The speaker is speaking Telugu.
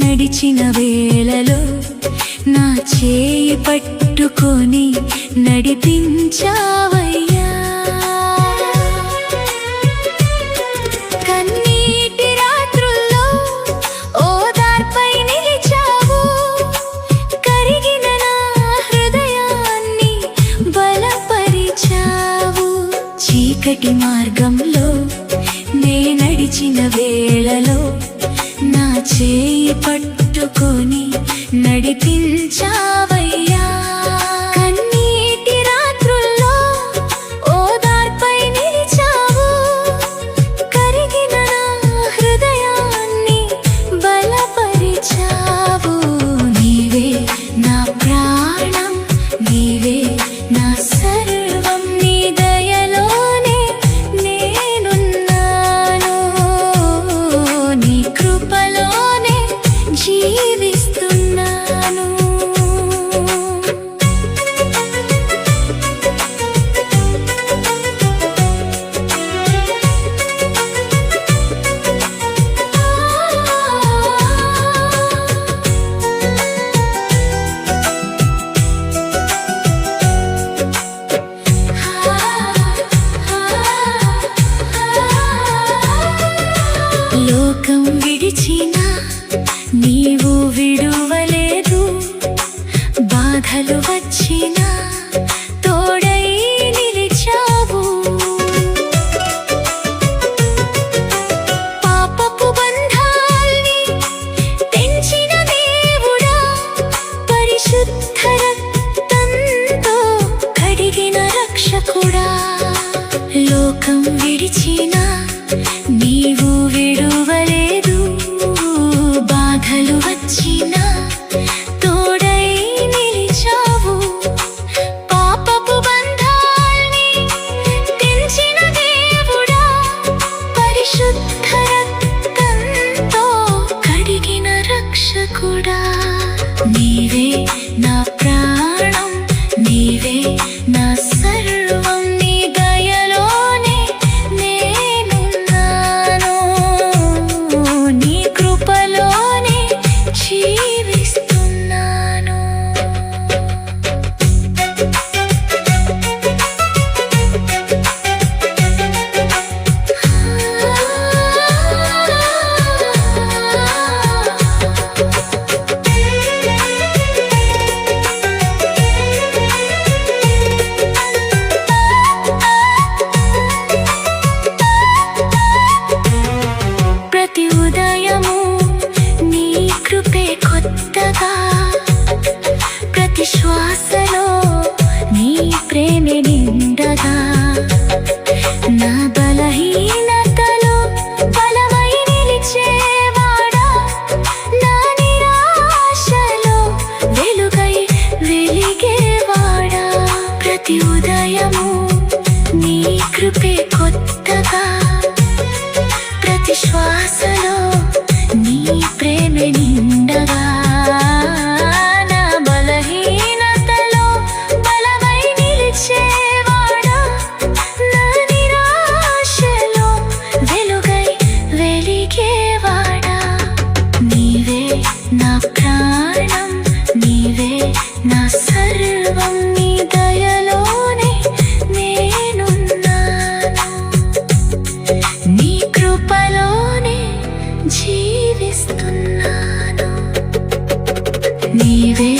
నడిచిన వేళలో నా చేయి పట్టుకొని నడిపించావయ్యా. కన్నీటి రాత్రుల్లో ఓదార్పై నిలిచావు, కరిగిన నా హృదయాన్ని బలపరిచావు. చీకటి మార్గంలో నే నడిచిన వేళలో నా చేయి పట్టుకొని నడిపించావయ్యా. కన్నీటి రాత్రుల్లో ఓదార్పై నిలిచావు, కరిగిన నా హృదయాన్ని బలపరిచావు. నీవే నా ప్రాణం, నీవే నా సర్వం, నీ దయలోనే నేనున్నాను, నీ కృపలోనే జీవిస్తున్నాను. లోకం విడిచినా నీవు విడువలేదు, బాధలు వచ్చినా తోడై నిలిచావు. పాపపు బంధాల్ని తెంచిన దేవుడా, పరిశుద్ధ రక్తంతో కడిగిన రక్షకుడా. లోకం విడిచినా నీవు విడువలేదు, బాధలు వచ్చినా తోడై నిలిచావు. పాపపు బంధాల్ని తెంచిన దేవుడా, పరిశుద్ధ రక్తంతో కడిగిన రక్షకుడా. నీవే నా ప్రాణం, నీవే నా సర్వం, నీ దయలోనే నేనున్నాను, నీ కృపలోనే జీవిస్తున్నాను. ప్రతి ఉదయము నీ కృపే కొత్తగా, ప్రతి శ్వాసలో నీ ప్రేమే నిండగా. నా బలహీనతలో బలమై నిలిచేవాడా, నా నిరాశలో వెలుగై వెలిగేవాడా. ప్రతి ఉదయము నీ కృపే కొత్తగా, ప్రతి శ్వాసలో నీ ప్రేమే నిండగా. నా బలహీనతలో బలమై నిలిచేవాడా, నా నిరాశలో వెలుగై వెలిగేవాడా. నీవే నా ప్రాణం, నీవే నా సర్వం, నీ దయలోనే నేనున్నాను, నీ కృపలోనే జీవిస్తున్నాను. నీవే